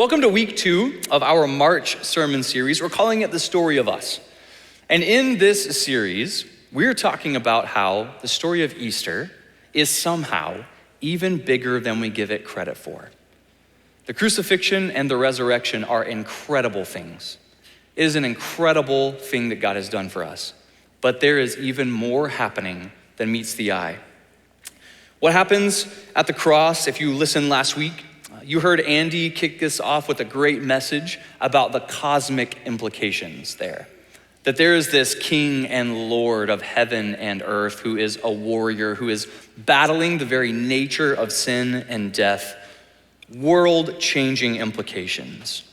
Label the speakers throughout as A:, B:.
A: Welcome to week 2 of our March sermon series. We're calling it The Story of Us. And in this series, we're talking about how the story of Easter is somehow even bigger than we give it credit for. The crucifixion and the resurrection are incredible things. It is an incredible thing that God has done for us. But there is even more happening than meets the eye. What happens at the cross, if you listened last week, you heard Andy kick this off with a great message about the cosmic implications there. That there is this King and Lord of heaven and earth who is a warrior, who is battling the very nature of sin and death, world-changing implications.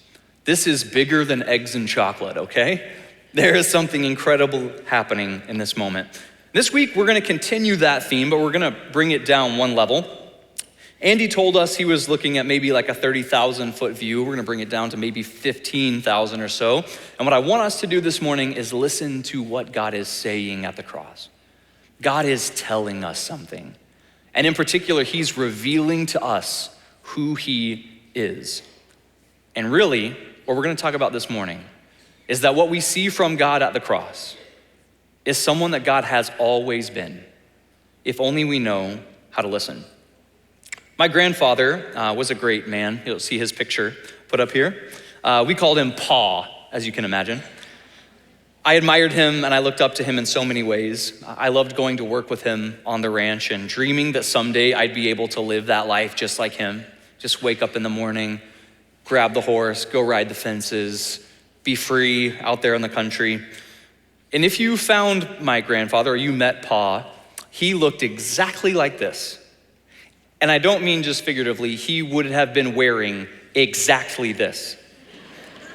A: This is bigger than eggs and chocolate, okay? There is something incredible happening in this moment. This week, we're gonna continue that theme, but we're gonna bring it down one level. Andy told us he was looking at maybe like a 30,000 foot view. We're gonna bring it down to maybe 15,000 or so. And what I want us to do this morning is listen to what God is saying at the cross. God is telling us something. And in particular, he's revealing to us who he is. And really, what we're gonna talk about this morning is that what we see from God at the cross is someone that God has always been, if only we know how to listen. My grandfather was a great man. You'll see his picture put up here. We called him Pa, as you can imagine. I admired him and I looked up to him in so many ways. I loved going to work with him on the ranch and dreaming that someday I'd be able to live that life just like him. Just wake up in the morning, grab the horse, go ride the fences, be free out there in the country. And if you found my grandfather or you met Pa, he looked exactly like this. And I don't mean just figuratively, he would have been wearing exactly this.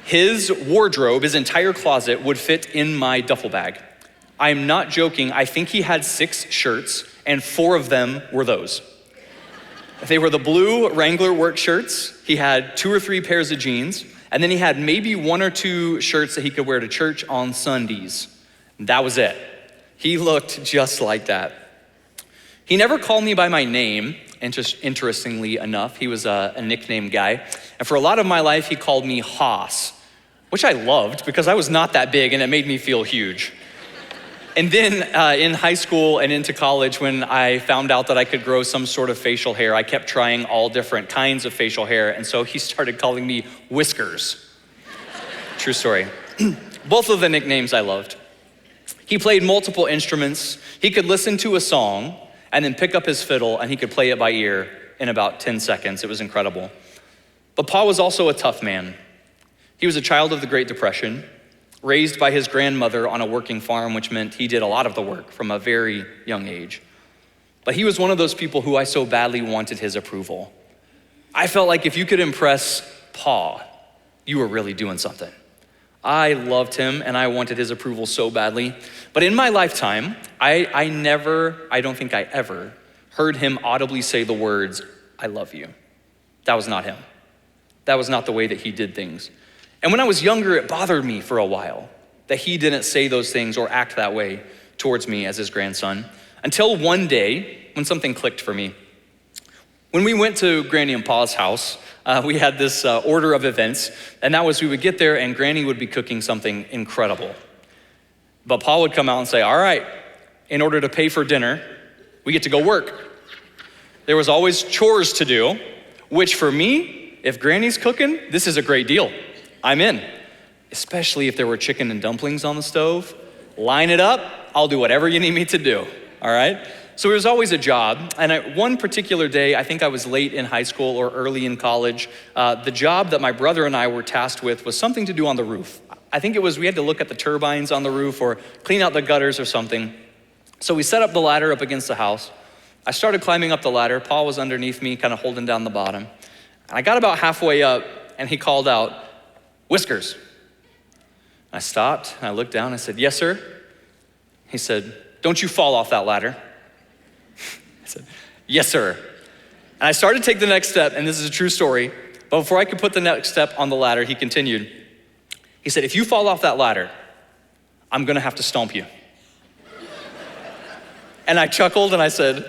A: His wardrobe, his entire closet would fit in my duffel bag. I'm not joking, I think he had 6 shirts and 4 of them were those. They were the blue Wrangler work shirts. He had 2 or 3 pairs of jeans, and then he had maybe 1 or 2 shirts that he could wear to church on Sundays. That was it. He looked just like that. He never called me by my name. Interestingly enough, he was a nickname guy. And for a lot of my life, he called me Haas, which I loved because I was not that big and it made me feel huge. And then in high school and into college, when I found out that I could grow some sort of facial hair, I kept trying all different kinds of facial hair. And so he started calling me Whiskers. True story. Both of the nicknames I loved. He played multiple instruments. He could listen to a song and then pick up his fiddle and he could play it by ear in about 10 seconds. It was incredible. But Pa was also a tough man. He was a child of the Great Depression, raised by his grandmother on a working farm, which meant he did a lot of the work from a very young age. But he was one of those people who I so badly wanted his approval. I felt like if you could impress Pa, you were really doing something. I loved him and I wanted his approval so badly. But in my lifetime, I don't think I ever heard him audibly say the words, "I love you." That was not him. That was not the way that he did things. And when I was younger, it bothered me for a while that he didn't say those things or act that way towards me as his grandson, until one day when something clicked for me. When we went to Granny and Pa's house, we had this order of events, and that was we would get there and Granny would be cooking something incredible. But Pa would come out and say, "All right, in order to pay for dinner, we get to go work." There was always chores to do, which for me, if Granny's cooking, this is a great deal. I'm in, especially if there were chicken and dumplings on the stove. Line it up, I'll do whatever you need me to do, all right? So it was always a job, and one particular day, I think I was late in high school or early in college, the job that my brother and I were tasked with was something to do on the roof. I think it was we had to look at the turbines on the roof or clean out the gutters or something. So we set up the ladder up against the house. I started climbing up the ladder. Pa was underneath me, kind of holding down the bottom. And I got about halfway up, and he called out, "Whiskers." I stopped, and I looked down, and I said, "Yes, sir." He said, "Don't you fall off that ladder." I said, "Yes, sir." And I started to take the next step, and this is a true story, but before I could put the next step on the ladder, he continued. He said, "If you fall off that ladder, I'm gonna have to stomp you." And I chuckled and I said,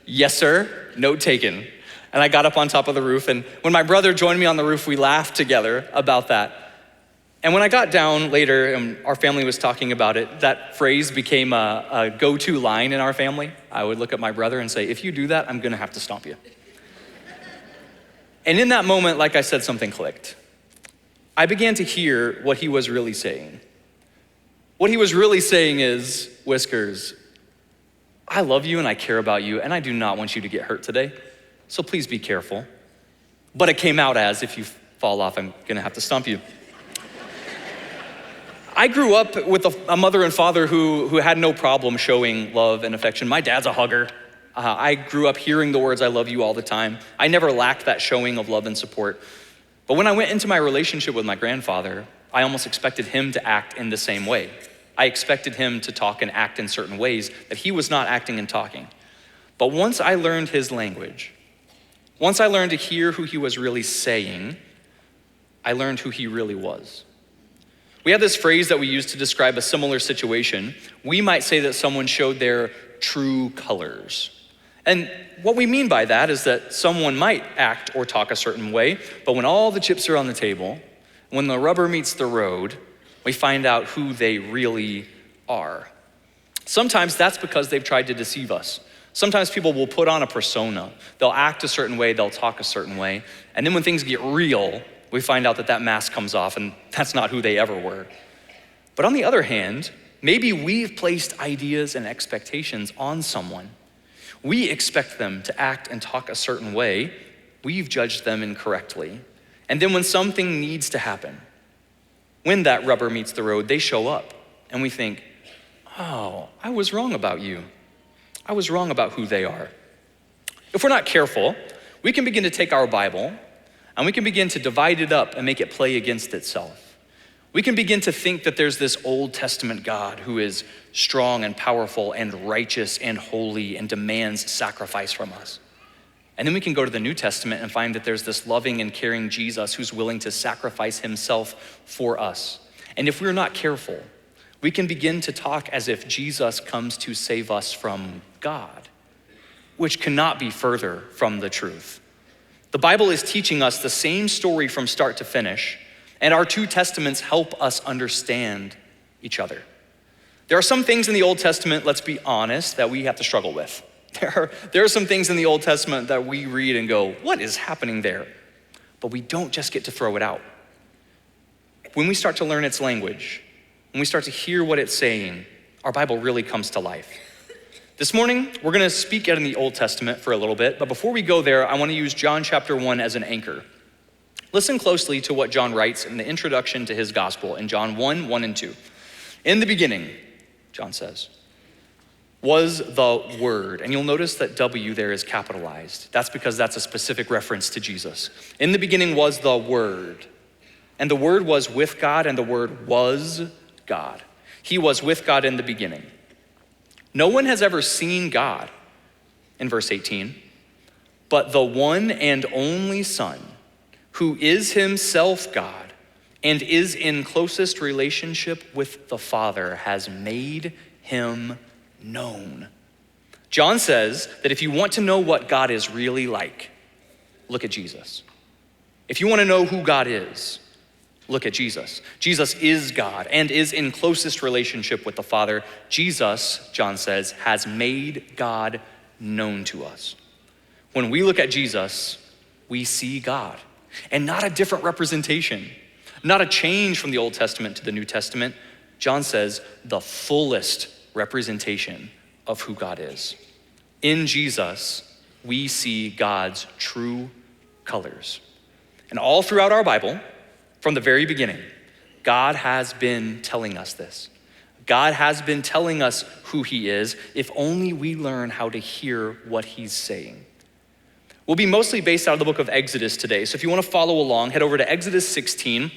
A: "Yes, sir, note taken." And I got up on top of the roof, and when my brother joined me on the roof, we laughed together about that. And when I got down later, and our family was talking about it, that phrase became a go-to line in our family. I would look at my brother and say, if you do that, I'm gonna have to stomp you. And in that moment, like I said, something clicked. I began to hear what he was really saying. What he was really saying is, Whiskers, I love you and I care about you, and I do not want you to get hurt today, so please be careful. But it came out as, if you fall off, I'm gonna have to stomp you. I grew up with a mother and father who had no problem showing love and affection. My dad's a hugger. I grew up hearing the words, I love you all the time. I never lacked that showing of love and support. But when I went into my relationship with my grandfather, I almost expected him to act in the same way. I expected him to talk and act in certain ways that he was not acting and talking. But once I learned his language, once I learned to hear who he was really saying, I learned who he really was. We have this phrase that we use to describe a similar situation. We might say that someone showed their true colors. And what we mean by that is that someone might act or talk a certain way, but when all the chips are on the table, when the rubber meets the road, we find out who they really are. Sometimes that's because they've tried to deceive us. Sometimes people will put on a persona. They'll act a certain way, they'll talk a certain way, and then when things get real, we find out that that mask comes off and that's not who they ever were. But on the other hand, maybe we've placed ideas and expectations on someone. We expect them to act and talk a certain way. We've judged them incorrectly. And then when something needs to happen, when that rubber meets the road, they show up and we think, oh, I was wrong about you. I was wrong about who they are. If we're not careful, we can begin to take our Bible and we can begin to divide it up and make it play against itself. We can begin to think that there's this Old Testament God who is strong and powerful and righteous and holy and demands sacrifice from us. And then we can go to the New Testament and find that there's this loving and caring Jesus who's willing to sacrifice himself for us. And if we're not careful, we can begin to talk as if Jesus comes to save us from God, which cannot be further from the truth. The Bible is teaching us the same story from start to finish, and our two testaments help us understand each other. There are some things in the Old Testament, let's be honest, that we have to struggle with. There are some things in the Old Testament that we read and go, what is happening there? But we don't just get to throw it out. When we start to learn its language, when we start to hear what it's saying, our Bible really comes to life. This morning, we're gonna speak out in the Old Testament for a little bit, but before we go there, I wanna use John chapter 1 as an anchor. Listen closely to what John writes in the introduction to his gospel in John 1 and 2. In the beginning, John says, was the Word. And you'll notice that W there is capitalized. That's because that's a specific reference to Jesus. In the beginning was the Word. And the Word was with God, and the Word was God. He was with God in the beginning. No one has ever seen God, in verse 18, but the one and only Son, who is himself God and is in closest relationship with the Father, has made him known. John says that if you want to know what God is really like, look at Jesus. If you want to know who God is, look at Jesus. Jesus is God and is in closest relationship with the Father. Jesus, John says, has made God known to us. When we look at Jesus, we see God, and not a different representation, not a change from the Old Testament to the New Testament. John says the fullest representation of who God is. In Jesus, we see God's true colors. And all throughout our Bible, from the very beginning, God has been telling us this. God has been telling us who he is, if only we learn how to hear what he's saying. We'll be mostly based out of the book of Exodus today, so if you want to follow along, head over to Exodus 16.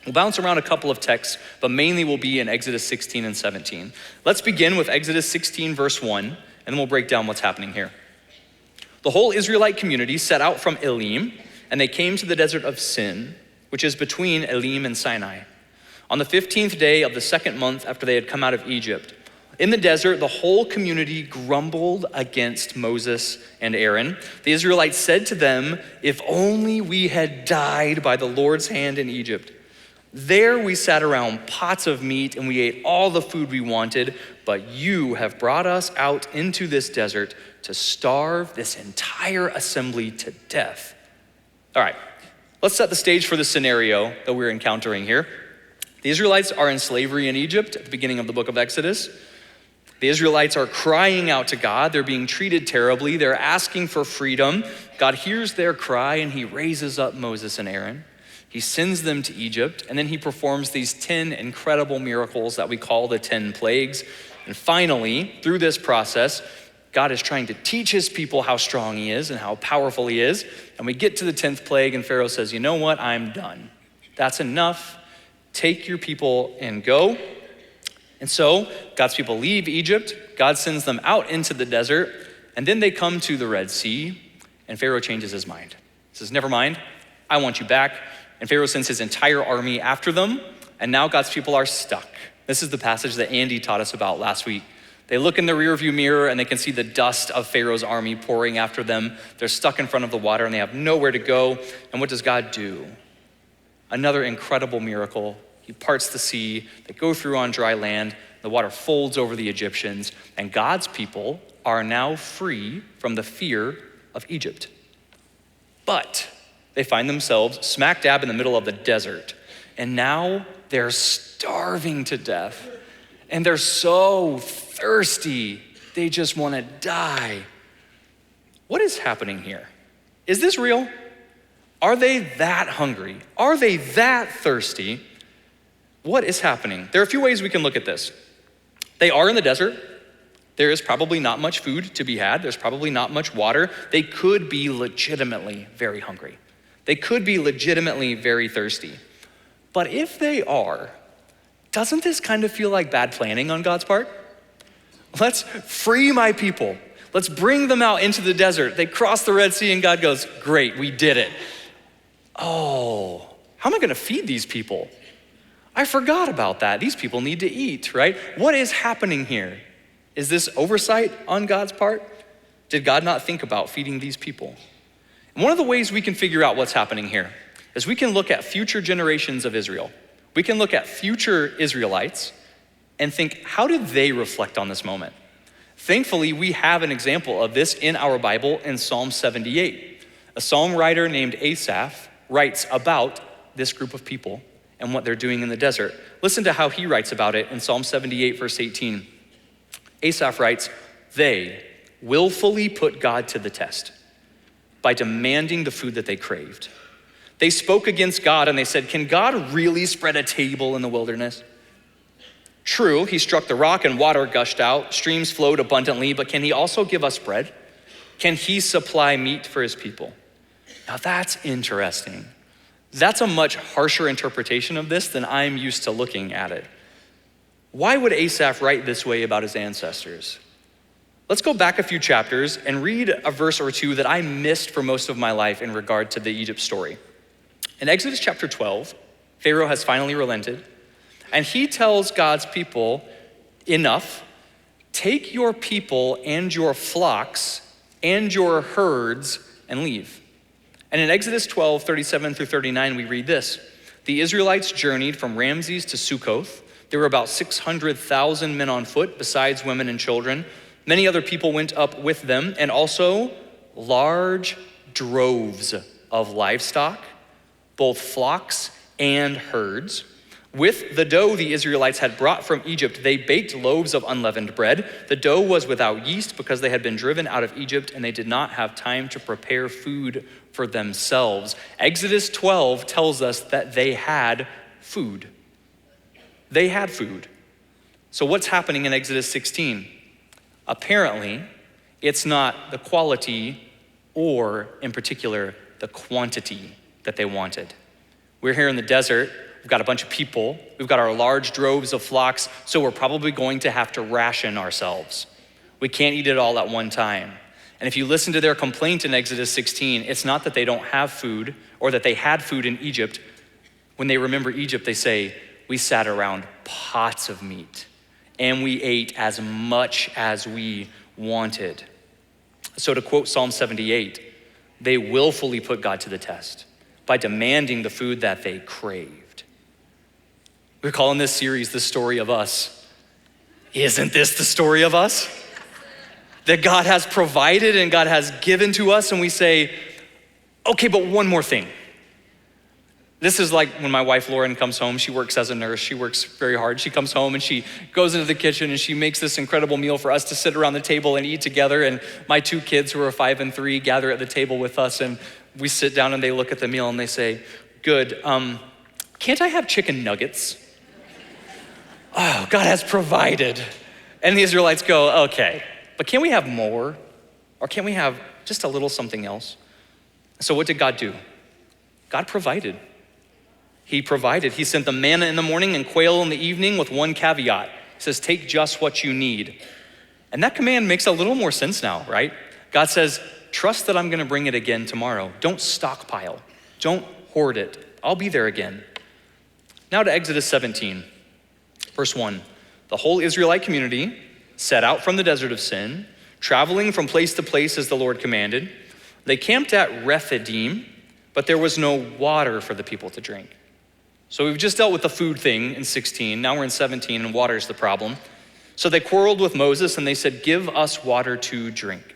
A: We'll bounce around a couple of texts, but mainly we'll be in Exodus 16 and 17. Let's begin with Exodus 16, verse 1, and then we'll break down what's happening here. The whole Israelite community set out from Elim, and they came to the desert of Sin, which is between Elim and Sinai. On the 15th day of the second month after they had come out of Egypt, In the desert, the whole community grumbled against Moses and Aaron. The Israelites said to them, "If only we had died by the Lord's hand in Egypt. There we sat around pots of meat and we ate all the food we wanted, but you have brought us out into this desert to starve this entire assembly to death." All right, let's set the stage for the scenario that we're encountering here. The Israelites are in slavery in Egypt at the beginning of the book of Exodus. The Israelites are crying out to God. They're being treated terribly. They're asking for freedom. God hears their cry and he raises up Moses and Aaron. He sends them to Egypt, and then he performs these 10 incredible miracles that we call the 10 plagues. And finally, through this process, God is trying to teach his people how strong he is and how powerful he is. And we get to the 10th plague and Pharaoh says, "You know what? I'm done. That's enough. Take your people and go." And so God's people leave Egypt. God sends them out into the desert, and then they come to the Red Sea, and Pharaoh changes his mind. He says, "Never mind, I want you back." And Pharaoh sends his entire army after them, and now God's people are stuck. This is the passage that Andy taught us about last week. They look in the rearview mirror and they can see the dust of Pharaoh's army pouring after them. They're stuck in front of the water and they have nowhere to go. And what does God do? Another incredible miracle. He parts the sea, they go through on dry land, the water folds over the Egyptians, and God's people are now free from the fear of Egypt. But they find themselves smack dab in the middle of the desert, and now they're starving to death, and they're so thirsty, they just want to die. What is happening here? Is this real? Are they that hungry? Are they that thirsty? What is happening? There are a few ways we can look at this. They are in the desert. There is probably not much food to be had. There's probably not much water. They could be legitimately very hungry. They could be legitimately very thirsty. But if they are, doesn't this kind of feel like bad planning on God's part? Let's free my people. Let's bring them out into the desert. They cross the Red Sea and God goes, "Great, we did it. Oh, how am I gonna feed these people? I forgot about that. These people need to eat," right? What is happening here? Is this oversight on God's part? Did God not think about feeding these people? And one of the ways we can figure out what's happening here is we can look at future generations of Israel. We can look at future Israelites and think, how did they reflect on this moment? Thankfully, we have an example of this in our Bible in Psalm 78. A psalm writer named Asaph writes about this group of people and what they're doing in the desert. Listen to how he writes about it in Psalm 78, verse 18. Asaph writes, "They willfully put God to the test by demanding the food that they craved. They spoke against God and they said, 'Can God really spread a table in the wilderness?' True, he struck the rock and water gushed out, streams flowed abundantly, but can he also give us bread? Can he supply meat for his people?" Now that's interesting. That's a much harsher interpretation of this than I'm used to looking at it. Why would Asaph write this way about his ancestors? Let's go back a few chapters and read a verse or two that I missed for most of my life in regard to the Egypt story. In Exodus chapter 12, Pharaoh has finally relented, and he tells God's people, "Enough, take your people and your flocks and your herds and leave." And in Exodus 12, 37 through 39, we read this. The Israelites journeyed from Ramses to Sukkoth. There were about 600,000 men on foot, besides women and children. Many other people went up with them, and also large droves of livestock, both flocks and herds. With the dough the Israelites had brought from Egypt, they baked loaves of unleavened bread. The dough was without yeast because they had been driven out of Egypt and they did not have time to prepare food for themselves. Exodus 12 tells us that they had food. They had food. So what's happening in Exodus 16? Apparently, it's not the quality or, in particular, the quantity that they wanted. We're here in the desert. We've got a bunch of people. We've got our large droves of flocks, so we're probably going to have to ration ourselves. We can't eat it all at one time. And if you listen to their complaint in Exodus 16, it's not that they don't have food or that they had food in Egypt. When they remember Egypt, they say, "We sat around pots of meat and we ate as much as we wanted. So to quote Psalm 78, they willfully put God to the test by demanding the food that they craved. We're calling this series the story of us. Isn't this the story of us? That God has provided and God has given to us, and we say, okay, but one more thing. This is like when my wife Lauren comes home. She works as a nurse. She works very hard. She comes home and she goes into the kitchen and she makes this incredible meal for us to sit around the table and eat together. And my two kids, who are 5 and 3, gather at the table with us, and we sit down and they look at the meal and they say, good, can't I have chicken nuggets? Oh, God has provided. And the Israelites go, okay, but can't we have more? Or can't we have just a little something else? So what did God do? God provided. He provided. He sent the manna in the morning and quail in the evening with one caveat. He says, take just what you need. And that command makes a little more sense now, right? God says, trust that I'm gonna bring it again tomorrow. Don't stockpile. Don't hoard it. I'll be there again. Now to Exodus 17, verse 1. The whole Israelite community set out from the desert of Sin, traveling from place to place as the Lord commanded. They camped at Rephidim, but there was no water for the people to drink. So we've just dealt with the food thing in 16. Now we're in 17, and water's the problem. So they quarreled with Moses, and they said, give us water to drink.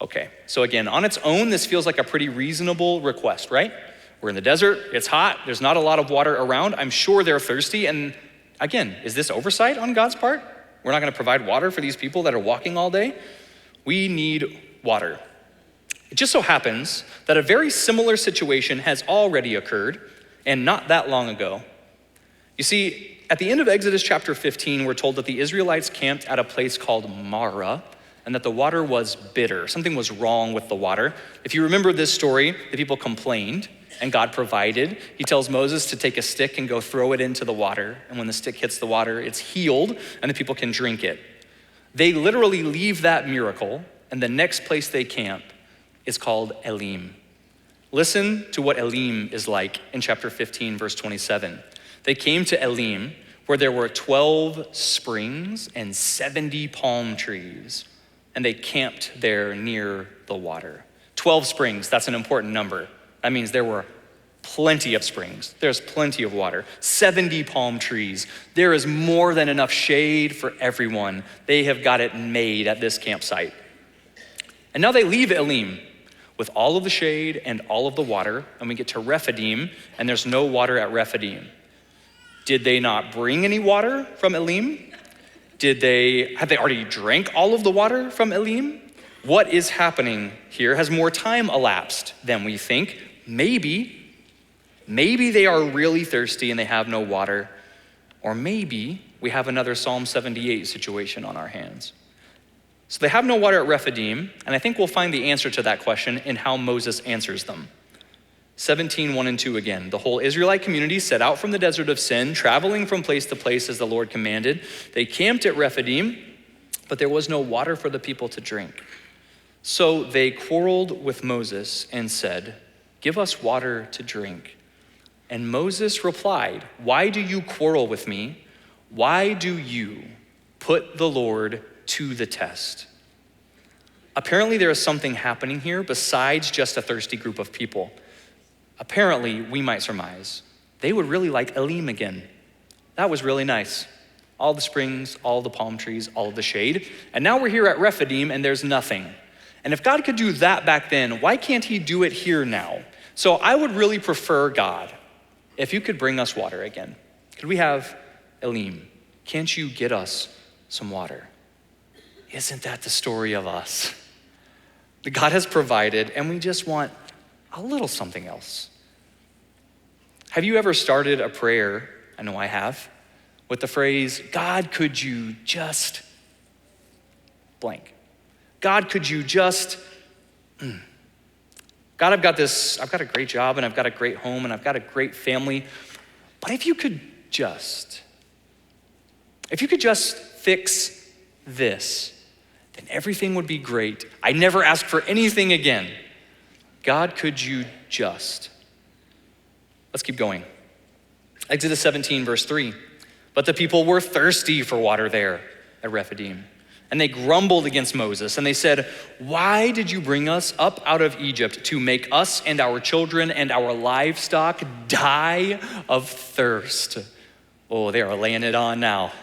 A: Okay, so again, on its own, this feels like a pretty reasonable request, right? We're in the desert, it's hot, there's not a lot of water around. I'm sure they're thirsty, and again, is this oversight on God's part? We're not gonna provide water for these people that are walking all day? We need water. It just so happens that a very similar situation has already occurred, and not that long ago. You see, at the end of Exodus chapter 15, we're told that the Israelites camped at a place called Marah, and that the water was bitter. Something was wrong with the water. If you remember this story, the people complained, and God provided. He tells Moses to take a stick and go throw it into the water, and when the stick hits the water, it's healed, and the people can drink it. They literally leave that miracle, and the next place they camp is called Elim. Listen to what Elim is like in chapter 15, verse 27. They came to Elim, where there were 12 springs and 70 palm trees, and they camped there near the water. 12 springs, that's an important number. That means there were plenty of springs. There's plenty of water. 70 palm trees. There is more than enough shade for everyone. They have got it made at this campsite. And now they leave Elim with all of the shade and all of the water, and we get to Rephidim, and there's no water at Rephidim. Did they not bring any water from Elim? Have they already drank all of the water from Elim? What is happening here? Has more time elapsed than we think? Maybe they are really thirsty and they have no water, or maybe we have another Psalm 78 situation on our hands. So they have no water at Rephidim, and I think we'll find the answer to that question in how Moses answers them. 17, 1 and 2 again. The whole Israelite community set out from the desert of Sin, traveling from place to place as the Lord commanded. They camped at Rephidim, but there was no water for the people to drink. So they quarreled with Moses and said, give us water to drink. And Moses replied, why do you quarrel with me? Why do you put the Lord to the test? Apparently there is something happening here besides just a thirsty group of people. Apparently, we might surmise, they would really like Elim again. That was really nice. All the springs, all the palm trees, all of the shade. And now we're here at Rephidim and there's nothing. And if God could do that back then, why can't he do it here now? So I would really prefer, God, if you could bring us water again. Could we have Elim? Can't you get us some water? Isn't that the story of us? That God has provided and we just want a little something else. Have you ever started a prayer, I know I have, with the phrase, God, could you just blank? God, could you just, God, I've got a great job and I've got a great home and I've got a great family, but if you could just fix this, then everything would be great. I never ask for anything again. God, could you just? Let's keep going. Exodus 17, verse 3. But the people were thirsty for water there at Rephidim. And they grumbled against Moses, and they said, "Why did you bring us up out of Egypt to make us and our children and our livestock die of thirst?" Oh, they are laying it on now.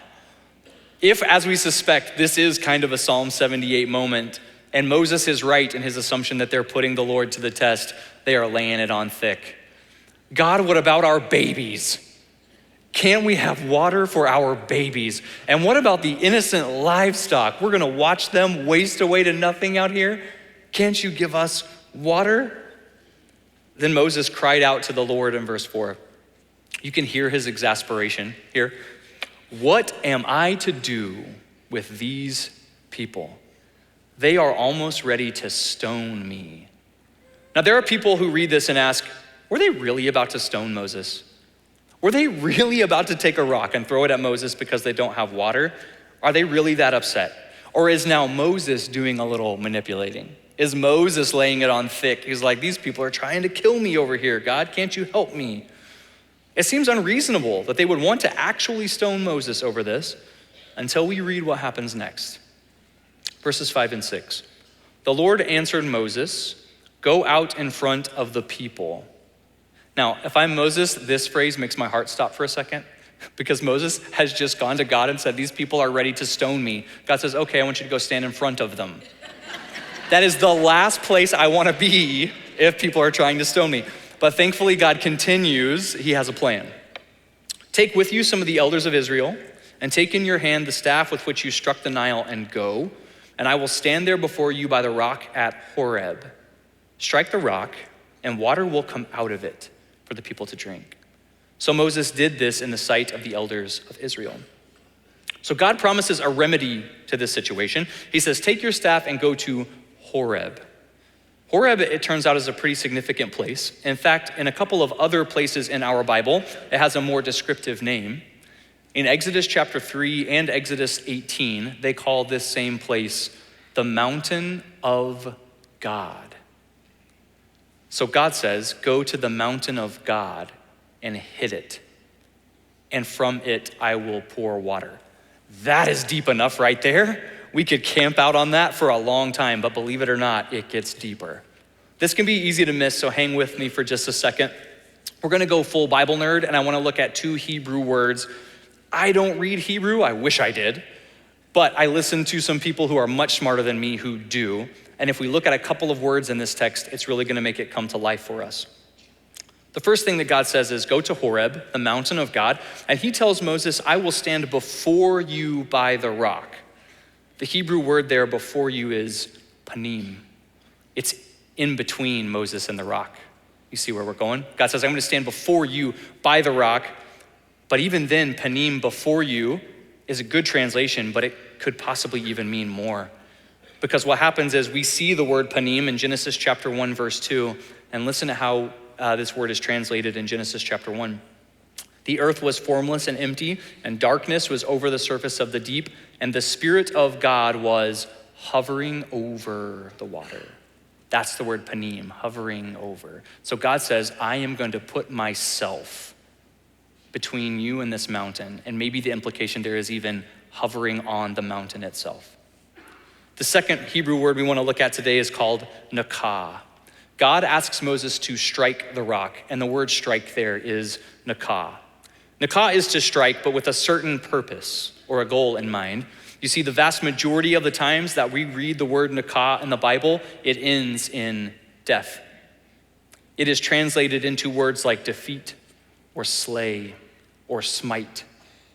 A: If, as we suspect, this is kind of a Psalm 78 moment, and Moses is right in his assumption that they're putting the Lord to the test, they are laying it on thick. God, what about our babies? Can't we have water for our babies? And what about the innocent livestock? We're gonna watch them waste away to nothing out here. Can't you give us water? Then Moses cried out to the Lord in verse 4. You can hear his exasperation here. "What am I to do with these people? They are almost ready to stone me." Now there are people who read this and ask, were they really about to stone Moses? Were they really about to take a rock and throw it at Moses because they don't have water? Are they really that upset? Or is now Moses doing a little manipulating? Is Moses laying it on thick? He's like, these people are trying to kill me over here. God, can't you help me? It seems unreasonable that they would want to actually stone Moses over this until we read what happens next. Verses 5 and 6. The Lord answered Moses, "Go out in front of the people." Now, if I'm Moses, this phrase makes my heart stop for a second because Moses has just gone to God and said, these people are ready to stone me. God says, okay, I want you to go stand in front of them. That is the last place I want to be if people are trying to stone me. But thankfully, God continues. He has a plan. "Take with you some of the elders of Israel and take in your hand the staff with which you struck the Nile and go, and I will stand there before you by the rock at Horeb. Strike the rock and water will come out of it for the people to drink." So Moses did this in the sight of the elders of Israel. So God promises a remedy to this situation. He says, take your staff and go to Horeb. Horeb, it turns out, is a pretty significant place. In fact, in a couple of other places in our Bible, it has a more descriptive name. In Exodus chapter 3 and Exodus 18, they call this same place the mountain of God. So God says, go to the mountain of God and hit it, and from it I will pour water. That is deep enough right there. We could camp out on that for a long time, but believe it or not, it gets deeper. This can be easy to miss, so hang with me for just a second. We're gonna go full Bible nerd, and I wanna look at two Hebrew words. I don't read Hebrew, I wish I did, but I listen to some people who are much smarter than me who do. And if we look at a couple of words in this text, it's really gonna make it come to life for us. The first thing that God says is go to Horeb, the mountain of God, and he tells Moses, I will stand before you by the rock. The Hebrew word there before you is panim. It's in between Moses and the rock. You see where we're going? God says, I'm gonna stand before you by the rock, but even then, panim, before you, is a good translation, but it could possibly even mean more. Because what happens is we see the word panim in Genesis chapter 1, verse 2, and listen to how this word is translated in Genesis chapter 1. The earth was formless and empty, and darkness was over the surface of the deep, and the Spirit of God was hovering over the water. That's the word panim, hovering over. So God says, I am going to put myself between you and this mountain, and maybe the implication there is even hovering on the mountain itself. The second Hebrew word we want to look at today is called nakah. God asks Moses to strike the rock, and the word strike there is nakah. Nakah is to strike, but with a certain purpose or a goal in mind. You see, the vast majority of the times that we read the word nakah in the Bible, it ends in death. It is translated into words like defeat or slay or smite,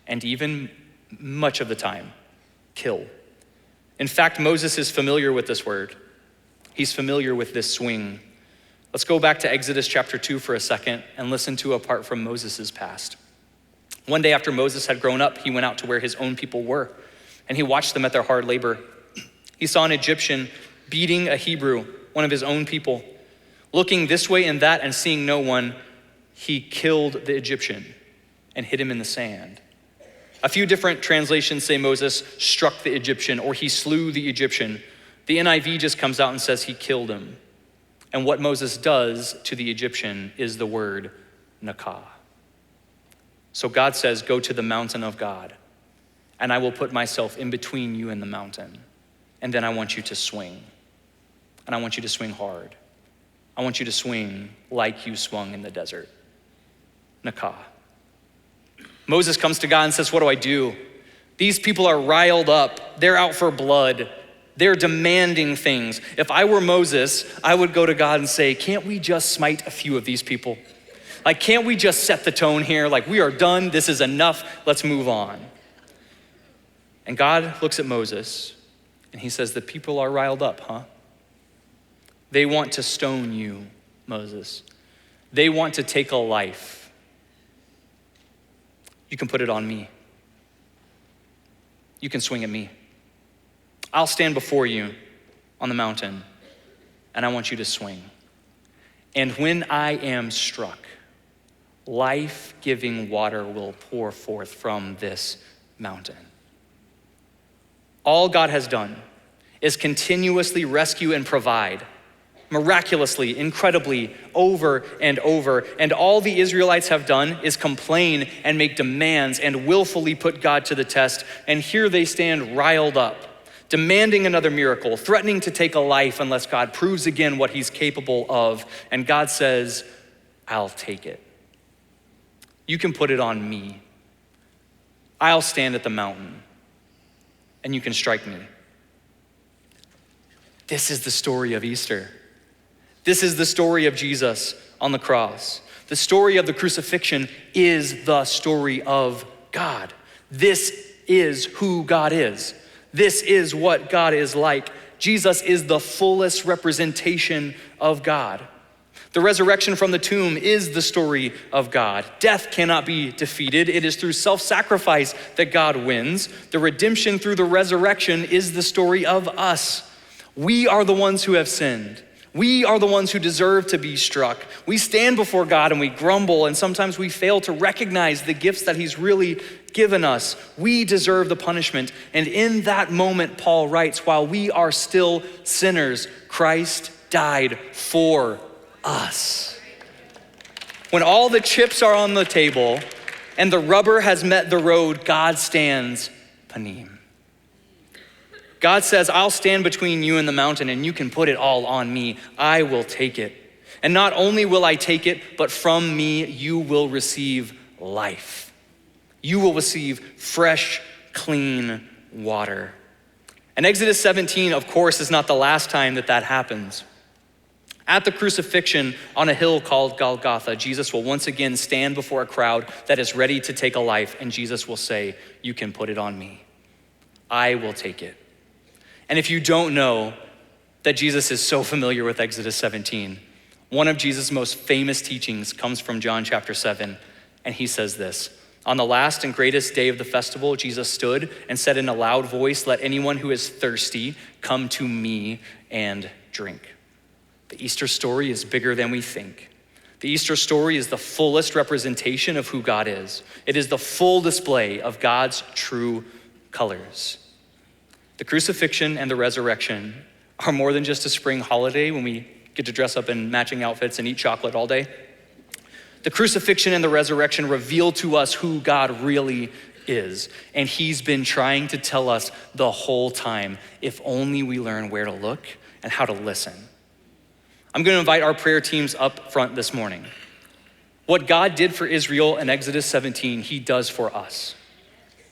A: and even much of the time, kill. In fact, Moses is familiar with this word. He's familiar with this swing. Let's go back to Exodus chapter 2 for a second and listen to a part from Moses' past. One day after Moses had grown up, he went out to where his own people were, and he watched them at their hard labor. He saw an Egyptian beating a Hebrew, one of his own people. Looking this way and that and seeing no one, he killed the Egyptian and hid him in the sand. A few different translations say Moses struck the Egyptian or he slew the Egyptian. The NIV just comes out and says he killed him. And what Moses does to the Egyptian is the word nakah. So God says, go to the mountain of God, and I will put myself in between you and the mountain. And then I want you to swing. And I want you to swing hard. I want you to swing like you swung in the desert. Nakah. Moses comes to God and says, what do I do? These people are riled up. They're out for blood. They're demanding things. If I were Moses, I would go to God and say, can't we just smite a few of these people? Like, can't we just set the tone here? Like, we are done. This is enough. Let's move on. And God looks at Moses and he says, the people are riled up, huh? They want to stone you, Moses. They want to take a life. You can put it on me. You can swing at me. I'll stand before you on the mountain, and I want you to swing. And when I am struck, life-giving water will pour forth from this mountain. All God has done is continuously rescue and provide, miraculously, incredibly, over and over. And all the Israelites have done is complain and make demands and willfully put God to the test. And here they stand riled up, demanding another miracle, threatening to take a life unless God proves again what he's capable of. And God says, I'll take it. You can put it on me. I'll stand at the mountain and you can strike me. This is the story of Easter. This is the story of Jesus on the cross. The story of the crucifixion is the story of God. This is who God is. This is what God is like. Jesus is the fullest representation of God. The resurrection from the tomb is the story of God. Death cannot be defeated. It is through self-sacrifice that God wins. The redemption through the resurrection is the story of us. We are the ones who have sinned. We are the ones who deserve to be struck. We stand before God and we grumble, and sometimes we fail to recognize the gifts that he's really given us. We deserve the punishment. And in that moment, Paul writes, while we are still sinners, Christ died for us. When all the chips are on the table and the rubber has met the road, God stands panim. God says, I'll stand between you and the mountain and you can put it all on me. I will take it. And not only will I take it, but from me you will receive life. You will receive fresh, clean water. And Exodus 17, of course, is not the last time that happens. At the crucifixion on a hill called Golgotha, Jesus will once again stand before a crowd that is ready to take a life, and Jesus will say, you can put it on me. I will take it. And if you don't know that Jesus is so familiar with Exodus 17, one of Jesus' most famous teachings comes from John chapter 7, and he says this: on the last and greatest day of the festival, Jesus stood and said in a loud voice, let anyone who is thirsty come to me and drink. The Easter story is bigger than we think. The Easter story is the fullest representation of who God is. It is the full display of God's true colors. The crucifixion and the resurrection are more than just a spring holiday when we get to dress up in matching outfits and eat chocolate all day. The crucifixion and the resurrection reveal to us who God really is. And he's been trying to tell us the whole time, if only we learn where to look and how to listen. I'm going to invite our prayer teams up front this morning. What God did for Israel in Exodus 17, he does for us.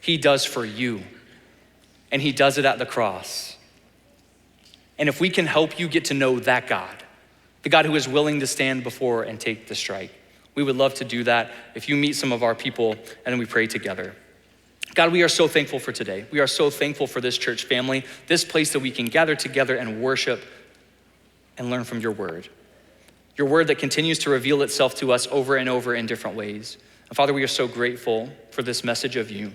A: He does for you. And he does it at the cross. And if we can help you get to know that God, the God who is willing to stand before and take the strike, we would love to do that if you meet some of our people and we pray together. God, we are so thankful for today. We are so thankful for this church family, this place that we can gather together and worship and learn from your word that continues to reveal itself to us over and over in different ways. And Father, we are so grateful for this message of you.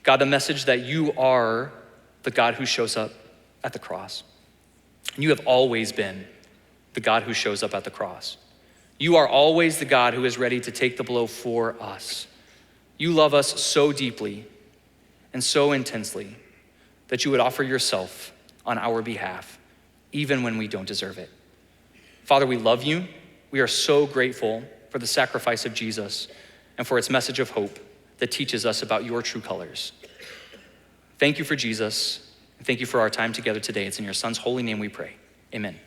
A: God, the message that you are the God who shows up at the cross. And you have always been the God who shows up at the cross. You are always the God who is ready to take the blow for us. You love us so deeply and so intensely that you would offer yourself on our behalf, even when we don't deserve it. Father, we love you. We are so grateful for the sacrifice of Jesus. and for its message of hope that teaches us about your true colors. Thank you for Jesus, and thank you for our time together today. It's in your Son's holy name we pray. Amen.